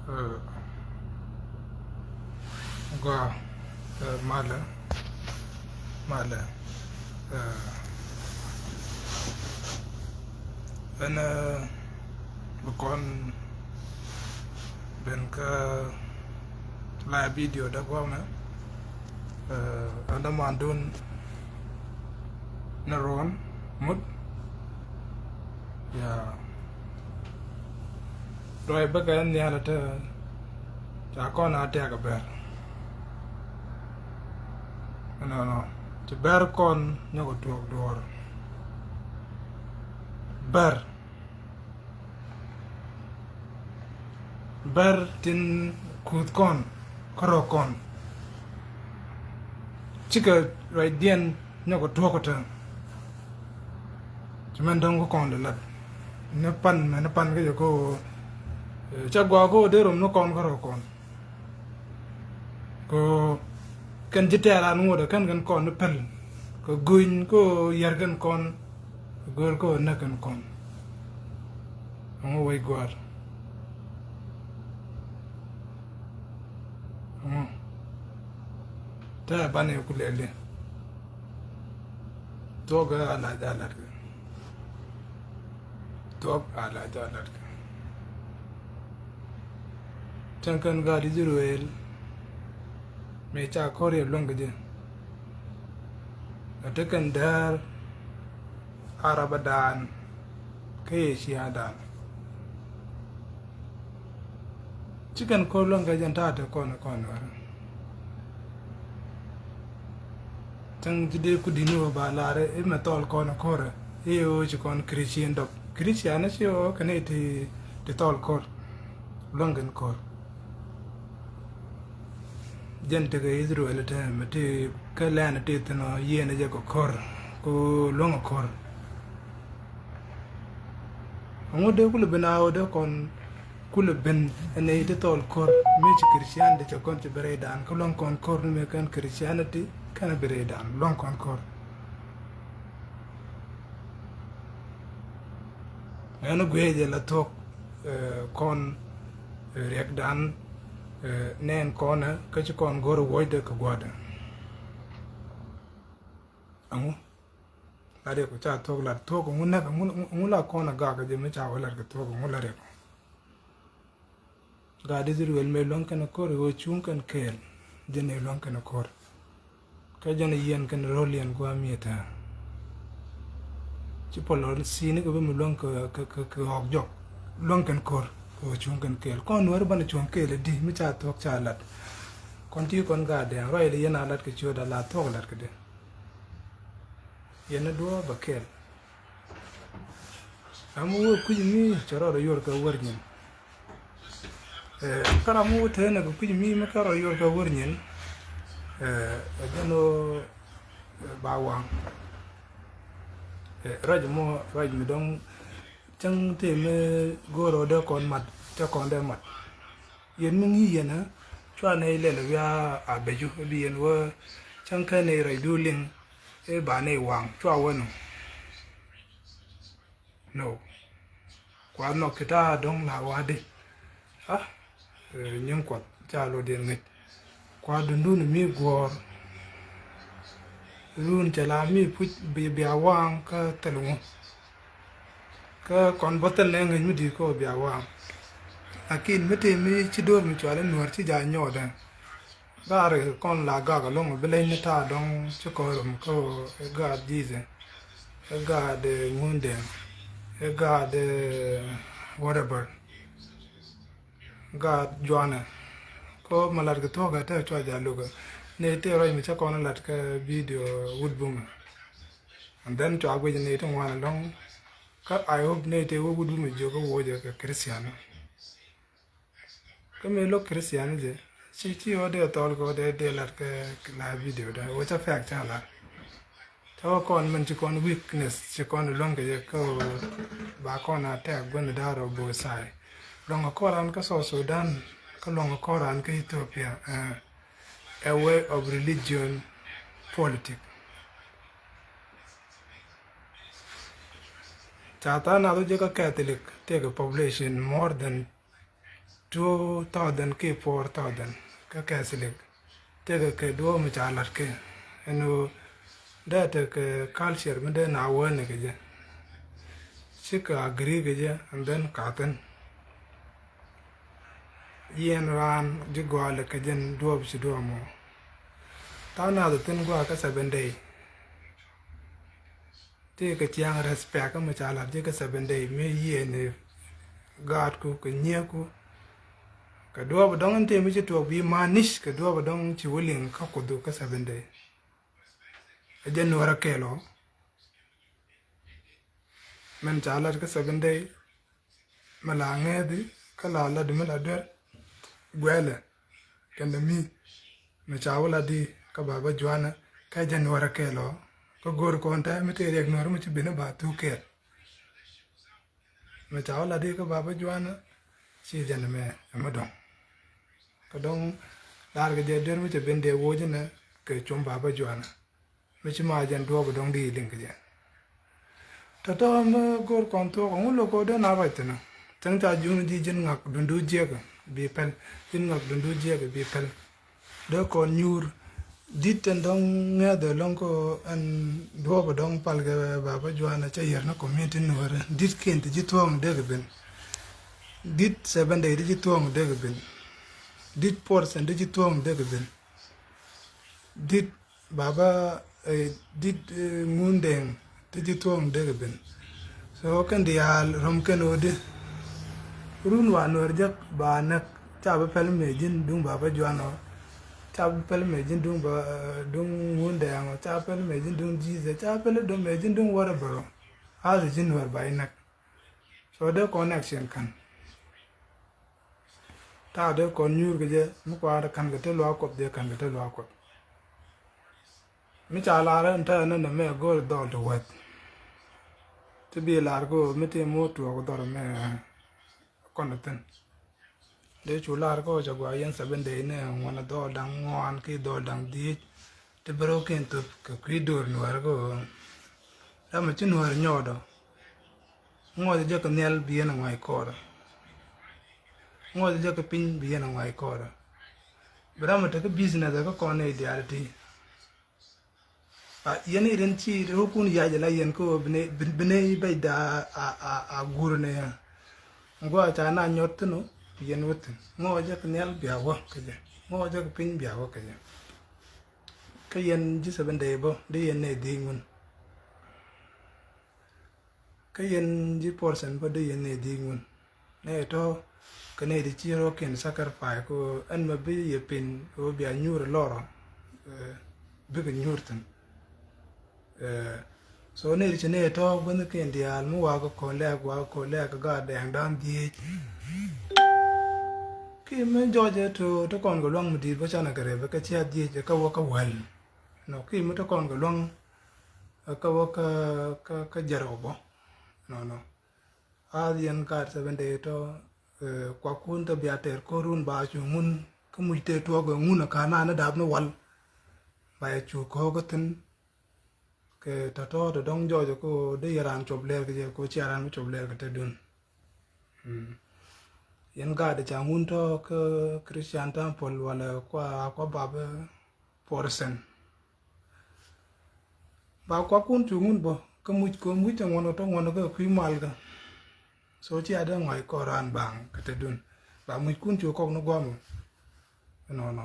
uh, gua mala mala ana bukon ben ka la video da gwa na ana mandun na ron mut ya rồi bất cứ anh nhà là chả con nào trẻ cả bé nó chỉ bé con nhau có chuột đùa bé tin cút con caro con chỉ cái rồi điên nhau có chuột cái chỉ mình đông có con được là nó pan cái gì cô chắc qua cô để rồi nó con caro cô kan jite la ngo da kan kon no pel ko guin ko yargan kon gor ko nakan kon ngo way gwar ta bane ku lele toga ala dalat tog ala dalat tan kan ga di ruel me cha kore longa je atakan dar arabadan ke siadan chikan ko longa janta ta kono tang jide ku dinu ba lare e matol kono kore e o chi kon christian dok christian si o kane ti tol kor longan kor gente ga Israel ta mate kalana te tano yena je ko kor ko longa kor ngode kula binawo de kon kula ben ene te tol kor me ci christian de kon te beredan ko lon kon kor me kan christianity kana beredan lon kon kor ene gweje la tok kon rek dan nen kona ka ci kon goro woyde ko goda amu ade ko cha tok la tok ngula kona ga je me cha wala ko tok ngula re ga de ziru el me lon kana kor wo chung kan kel jene lon kana kor ka jene yen kan rolien ko amieta ci polol sini ko be mu lon ko hok jok lon kan kor ko chung kan kel kon war ban chung kel di mi cha tok cha lat kon ti kon ga de roi le yana lat ke choda la tok lat ke de yana do ba kel amu ku mi choro ro yor ka war nyen kara mu te na ku mi ma karo yor ka war nyen jano ba wang raj mi dong chẳng thể mà goro đó còn mặt cho con đây mặt yên mình nghĩ na cho này lên là à bây giờ bây giờ chẳng cái này rồi du lịch cái bà này hoàng cho anh no quá nó cái ta đông là quá đi à nhưng quạt cha lo điện nghịch quá đun đun mi gor luôn chả làm mi phút bị hoàng cái telu ka kon botel ne ngi mudi ko biya wa akin mete mi ci dor mi chwale nuar ci ja nyoda bare kon la ga ga long bele ni ta dong ci ko rum ko ga dize ga de ngunde ga de whatever ga joana ko malar ga to ga ta chwa ja lugo ne te roi mi cha kon lat ka video woodbum and then chwa go ne te ngwana long I hope ne te wo gudu me jogo wo je ka cristiano kame lo cristiano je chi o de tol ko de lar ka la video da wo cha fact ala taw kon man chi kon weakness chi kon long ke ko ba kon attack gon da ro bo sai long ko ran ka so Sudan ko long ko ran ka Ethiopia a way of religion politics Chata na do Catholic take a population more than 2000 ke 4000 ka kasilik te ke do mi chalar ke eno da te ke culture mi de na wone ke je sika agree ke je and then katen yen ran ji gwale ke jen do bi do mo ta na de tin gwa ka 7 day te ke chiang respect ka mi chalar je ka 7 day me yene gad ku ke nye ku ka do ba dong te mi to bi manish ka do ba dong chi willing ka ku do ka 7 day a jen wara kelo men chalar ka 7 day mala ngedi kala la de mala der gwele kende mi me chawla di ka baba jwana ka jen wara kelo ko gor ko ta mi te rek nor mi ci bina ba tu ke me chawla di ka baba jwana ci jen me ma dong ka dong dar ga de der mi ci bende woje na ke chum baba jwana mi ci ma jen do ba dong di ling ke tata ma gor kon to ko lo ko de na ba tena tang ta jung di jin ngak dundu je ga bi pel jin ngak dundu je ga bi pel de ko nyur dit ten dong nga de long ko an do ba dong pal ga baba jwana cha yer na community no re dit ken ti tong de ga ben dit 7 day di tong de ga ben dit portion di tong de ga ben dit baba dit ngundeng ti tong de ga ben so kan dial rom kan ode run wa no rjak ba nak cha ba pel me jin dung baba jwana cha pel me jin dung ba dung ngundeng cha pel me jin dung jize cha pel do me jin dung wara baro az jin war ba inak so the connection kan ta de kon nyur ge je mu kwa kan ge te lo ko de kan ge te lo ko mi cha la ran ta na me go do to wet to be largo mi te mo to go do me kon ten de chu lar ko ja gwa yen 7 day ne wona do dang ngon ki do dang di te broken to ka kwi dur no argo da ma chin war nyodo ngo je ka nel bi na ngai ko da ngo je ka pin bi na ngai ko da bra ma te ka business ka ko ne ideality a yen iren chi ro kun ya je la yen ko bne bai da a gur ne ngo ta na nyot no yen wut ngo je ka nel bi awa ka je ngo je ka pin bi awa ka je ka yen ji 7 day bo de yen ne di ngun ka yen ji portion bo de yen ne di ngun ne to ka ne di chi ro ken sacrifice ko an ma bi ye pin o bi a nyur loro bi ka nyur tan so ne di ne to gun ken di al mu wa ko le ga dang dan di ki me joje to kon go long di bo chana kare ba ka chia di ka wa ka wal no ki me to kon go long ka wa ka jaro bo no a dien ka 7 day to kwa kun to bia ter ko run ba chu ngun ka mu te to go ngun ka na na dab no wal ba chu ko go tin ke ta to dong joje ko de yaran chob le ke ko chiaran chob le ke te dun yen ga de changun to ke Christian temple wala kwa baba porsen ba kwa kun chungun bo ke mu te ngono to ngono ke kwi mal ga so chi ada ngai ko ran bang ke te dun ba mu kun chu ko no gwa mo no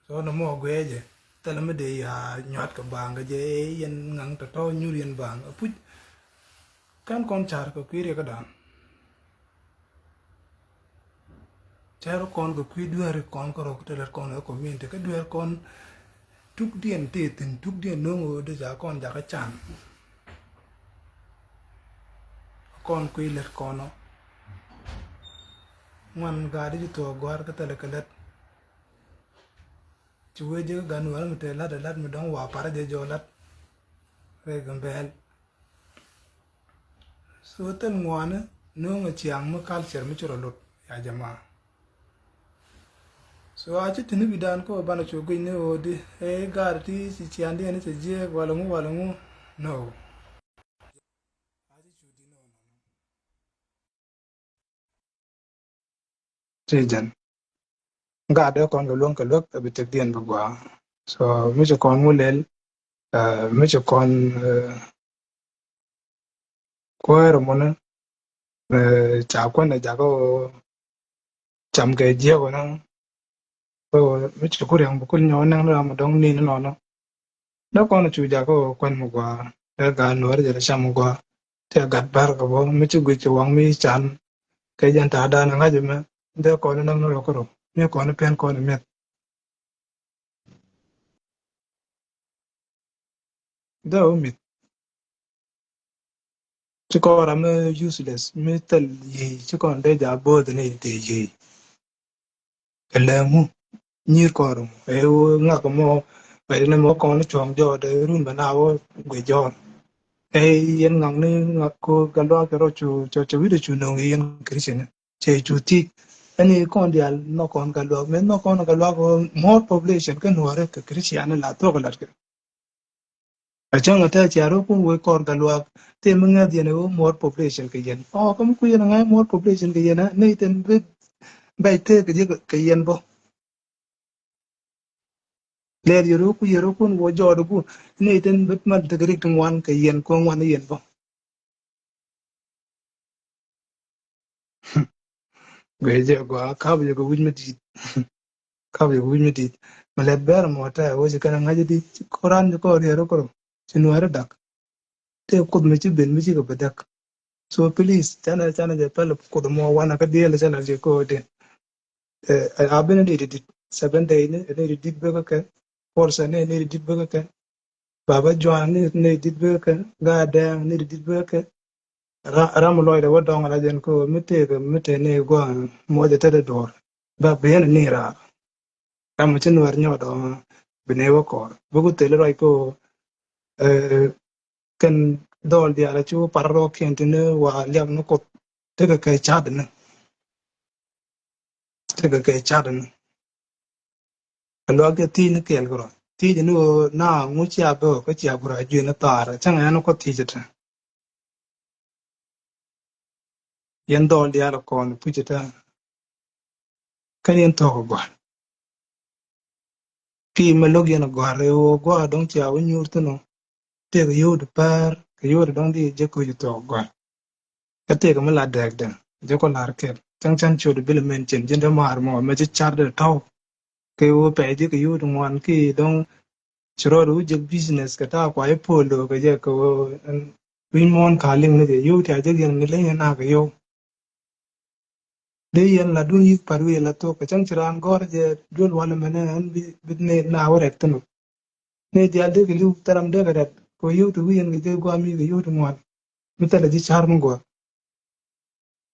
so no mo gweje tele me de ya nyot ka bang ga je yen ngang to nyu yen bang pu kan kon char ko kwi re ka dan charo con ko kwi duar kon ko ro te kon ko min te ka duar kon tuk dien te tin tuk dien no de ja kon ja ka chan kon kwi let kono man ga di to gwar ka tele ka let chuwe je gan wal mi te lat mi dong wa para je jo lat re gambel so ten ngwana no nga chiang ma culture mi churo lot ya jama so achi tini bidan ko bana chogo ne odi gar ti si chiandi ne se je wala ngu no region ga de kon ga luok bi te dien ba so mi je kon mulel mi je kon ko ro mo na cha ko na ja ko cham ke je ko na so mi je ko yang bu ko nyo na ra mo dong ni no no da kon chu ja ko kwan mo gwa ga no re ja cham gwa te gat bar ko bo mi je gu che wang mi chan ke jan ta da na ga je me de ko na no ko ro mi ko na pen ko na me da o mi chứ có làm useless mới tel gì chứ còn đây giả bơ thế này thì gì cái lẽ mu như có rồi ấy ngã cái mò vậy nên mò con nó chọn cho để run bên nào quay cho ấy yên ngang này ngã cô cái đó cái đó cho biết được chú nông yên Christian chơi chú ti anh ấy con đi nó con cái đó men nó con cái đó có more population cái nuôi cái Christian là to cái lát achang ata charo ko we kor galwa te mga diene wo more population ke yen o kam ku yen ngai more population ke yen ne ten be bai te ke yen bo le yero ku wo jodo ku ne ten be ma de grik wan ke yen ko wan yen bo be je go ka be go wujme di ka be wujme di male ber mo ta wo je kana ngaji di koran ko yero ko chinu ara dak te ko me chi ben me chi ko bedak so please chana je pel ko mo wana ka diele chana je ko de abin ne did 7 day ne did be ka force ne did be ka baba joan ne did be ka ga da ne did be ka ram loy da wadon ala jen ko mite ne go mo de tede dor ba be ne ra ram chen war nyo do bine wo ko bu te le roi ko kan dol dia la chu parro kentene wa liam no ko te ka chad ne lo ke ti ne kel gro ti je no na ngu cha bo ko cha bra ju na tar chang an ko ti je ta yen dol dia la kon pu je ta kan yen to go pi ma log yen go re o go dong cha wo nyur to no te go yu de par ke yu de dong di je ko ju to go ka te ko ma la dek den je ko lar ke chang chan chu de bil men chen je de mar mo ma je char de taw ke wo pe je ke yu de mon ki dong chro ru je business ka ta kwa e polo ke je ko win mon ka ling ne je yu ta je yen ne le na ke yo de yen la dun yik paru la to ka chan chiran gor je dul wala mena an bi ne na wore tano ne je alde ke lu taram de ga dat ko yu tu yen ge je gwa mi ge yu tu mon mi ta la ji char mun go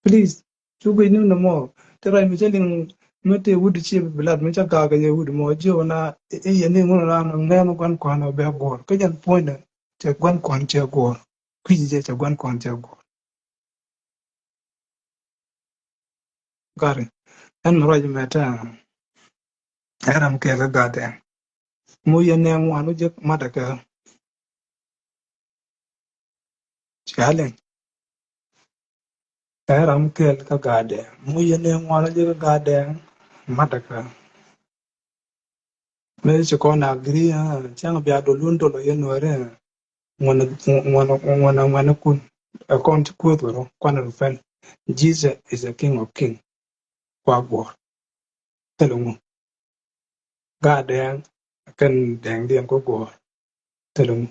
please chu be ni no mo te rai mi je ling mi te wud chi blad mi cha ga ga je wud mo je na yen ni ngun ra no ne no kwan kwan be gor ke jan point te kwan kwan che gor kwi je che kwan kwan che gor gare an ro je meta eram ke ga de mu yen ne ngwanu je mata ka challenge eram kel ka gade mu yen ne ngwanu je gade mata ka me che ko na gri chang bia do lun do lo yen wore ngwana kun account ku do kwana fen Jesus is a king of king kwa go telungu gade kan deng dien ko go telungu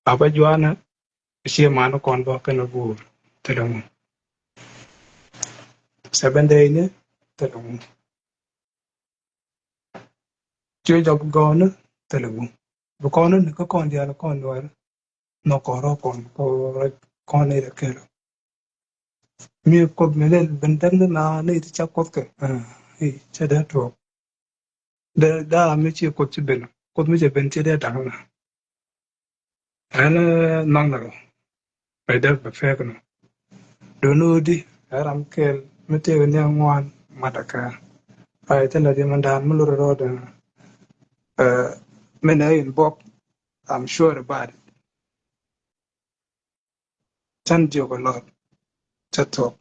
aba juana she mano kon bo kan go telungu 7 day ne telungu chưa chọc gò nữa tại là con nó có con gì là con rồi nó có rồi con này là kia rồi mi cột mi lên bên đất nữa là này thì chắc cột cái ấy chắc đã thuộc đã mi chỉ cột mi chỉ bên chỉ để đằng là anh nong rồi phải để phải phê cái nó đồ nữa đi ở làm kia mi chỉ cái nhà ngoan mà đã cả phải thế là đi mình đàn mình lừa rồi đó mình ấy inbox I'm sure about it chân chiều cái lọt chất thuộc